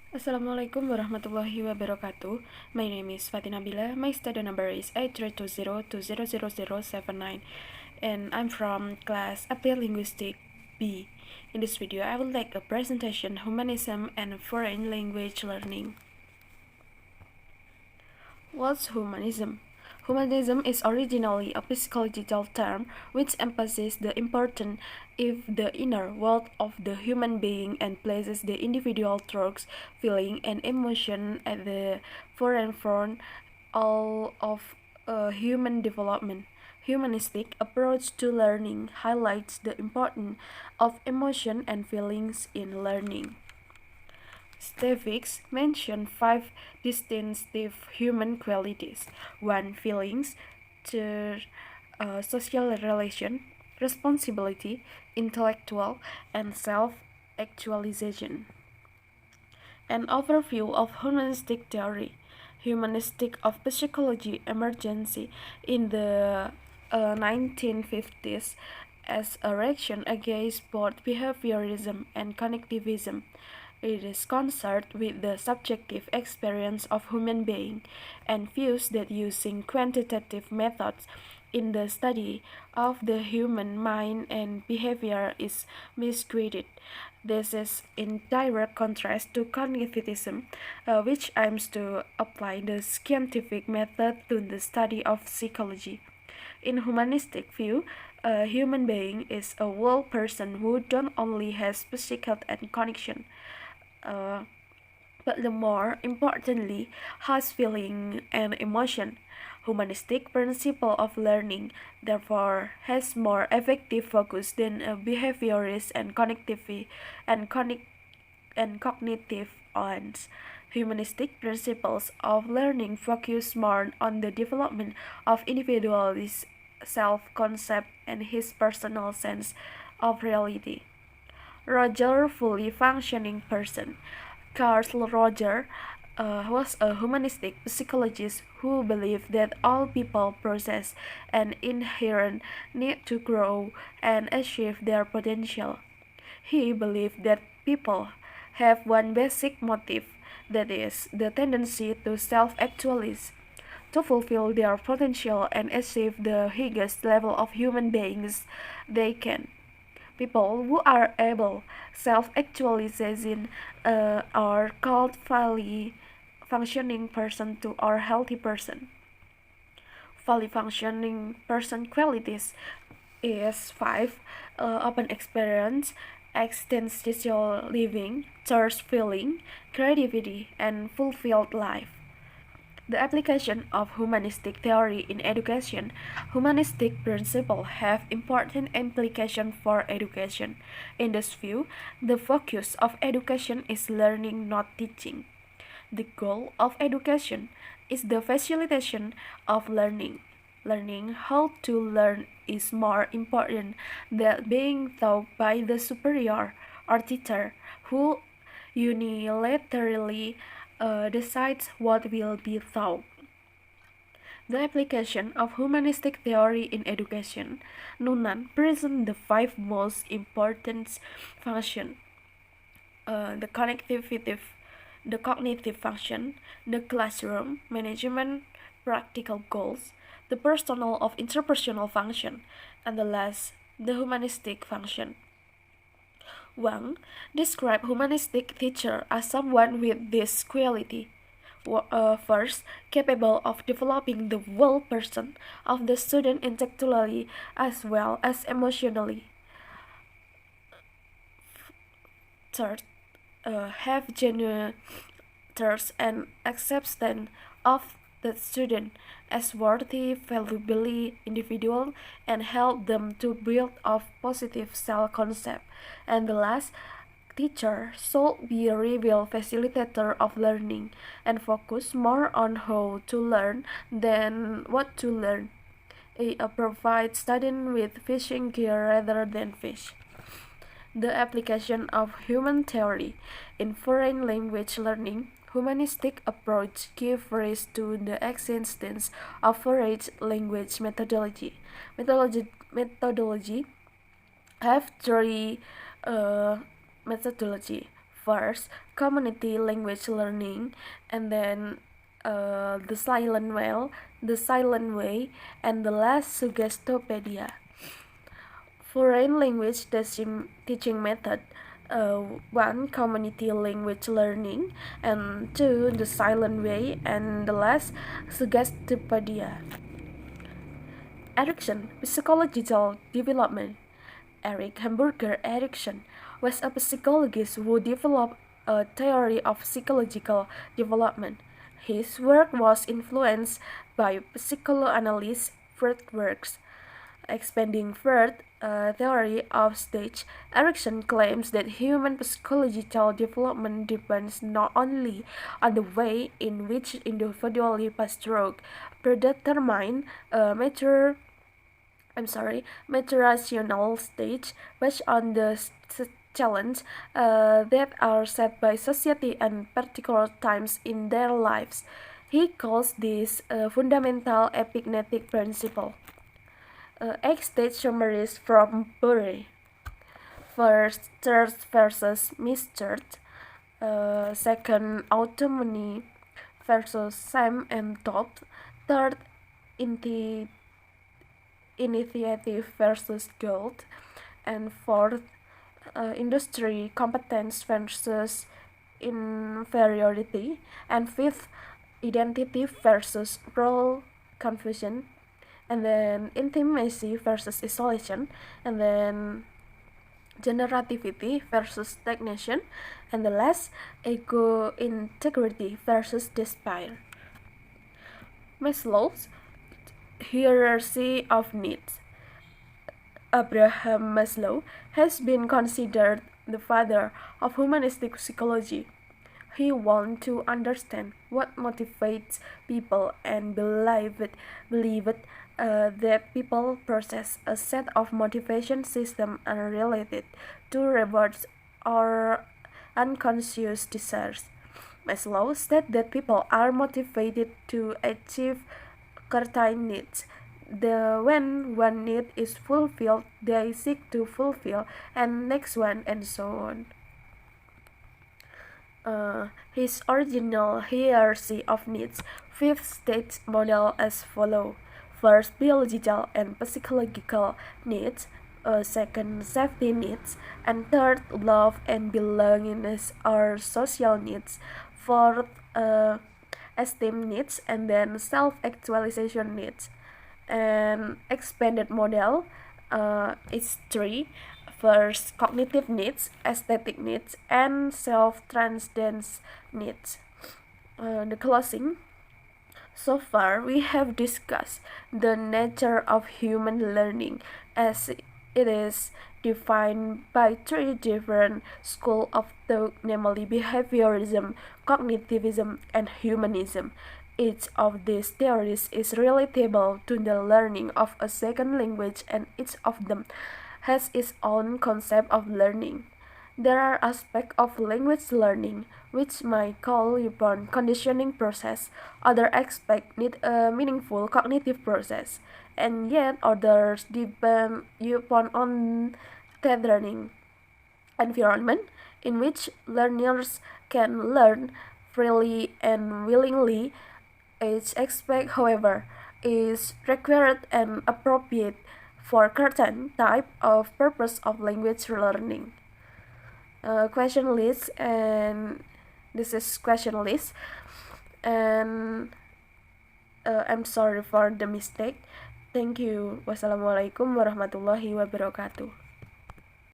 Assalamualaikum warahmatullahi wabarakatuh. My name is Fatina Bila. My study number is 8320200079 and I'm from class Applied Linguistics-B. In this video, I will make a presentation Humanism and Foreign Language Learning. What's humanism? Humanism is originally a psychological term which emphasizes the importance of the inner world of the human being and places the individual thoughts, feeling, and emotion at the forefront all of human development. Humanistic approach to learning highlights the importance of emotion and feelings in learning. Stevix mentioned 5 distinctive human qualities: 1. Feelings, 2. Social relation, responsibility, intellectual, and self-actualization. An overview of humanistic theory. Humanistic of psychology emergency in the 1950s as a reaction against both behaviorism and cognitivism. It is concerned with the subjective experience of human beings and views that using quantitative methods in the study of the human mind and behavior is misguided. This is in direct contrast to cognitivism, which aims to apply the scientific method to the study of psychology. In humanistic view, a human being is a whole person who not only has physical and connection, uh, but the more importantly has feeling and emotion. Humanistic principle of learning therefore has more effective focus than a behaviorist and cognitive ones. Humanistic principles of learning focus more on the development of individual's self-concept and his personal sense of reality. Roger, fully functioning person. Carl Roger was a humanistic psychologist who believed that all people possess an inherent need to grow and achieve their potential. He believed that people have one basic motive, that is, the tendency to self-actualize, to fulfill their potential and achieve the highest level of human beings they can. People who are able self-actualization are called fully functioning person to or healthy person. Fully functioning person qualities is 5: open experience, existential living, thirst feeling, creativity, and fulfilled life. The application of humanistic theory in education. Humanistic principles have important implications for education. In this view, the focus of education is learning, not teaching. The goal of education is the facilitation of learning. Learning how to learn is more important than being taught by the superior or teacher who unilaterally decides what will be taught. The application of humanistic theory in education. Noonan presents the 5 most important functions: the cognitive function, the classroom management, practical goals, the personal of interpersonal function, and the last, the humanistic function. 1. Describe humanistic teacher as someone with this quality. First, capable of developing the whole person of the student intellectually as well as emotionally. Third, have genuine thirst and acceptance of the student as worthy, valuable individual and help them to build a positive self-concept. And the last, teacher should be a real facilitator of learning and focus more on how to learn than what to learn. It provides studying with fishing gear rather than fish. The application of human theory in foreign language learning. Humanistic approach give rise to the existence of foreign language methodology. Methodology have three methodology. First, community language learning, and then the silent way, and the last suggestopedia. Foreign language teaching method. One, community language learning, and two, the silent way, and the last suggestopedia. Erikson, psychological development. Eric Hamburger Erikson was a psychologist who developed a theory of psychological development. His work was influenced by psychoanalyst Freud's works. Expanding Freud's theory of stage, Erikson claims that human psychological development depends not only on the way in which individuals pass through predetermined maturational stage, based on the challenges that are set by society and particular times in their lives. He calls this a fundamental epigenetic principle. Stage summaries from Bury. First, third versus misthird. Second, autonomy versus same and top. Third, initiative versus gold. And fourth, industry competence versus inferiority. And fifth, identity versus role confusion. And then intimacy versus isolation. And then generativity versus stagnation. And the last, ego integrity versus despair. Maslow's hierarchy of needs. Abraham Maslow has been considered the father of humanistic psychology. He wanted to understand what motivates people and believed that people possess a set of motivation systems unrelated to rewards or unconscious desires. Maslow said that people are motivated to achieve certain needs. When one need is fulfilled, they seek to fulfill and next one, and so on. His original hierarchy of needs, fifth stage model as follows. First, biological and psychological needs. Second, safety needs. And third, love and belongingness or social needs. Fourth, esteem needs. And then self-actualization needs. And expanded model is three. First, cognitive needs, aesthetic needs, and self-transcendence needs. The closing. So far, we have discussed the nature of human learning as it is defined by three different schools of thought, namely behaviorism, cognitivism, and humanism. Each of these theories is relatable to the learning of a second language, and each of them has its own concept of learning. There are aspects of language learning which might call upon conditioning process, other aspects need a meaningful cognitive process, and yet others depend upon on tethering environment in which learners can learn freely and willingly. Each aspect, however, is required and appropriate for certain type of purpose of language learning. Question list, and this is question list, and I'm sorry for the mistake. Thank you. Wassalamualaikum warahmatullahi wabarakatuh.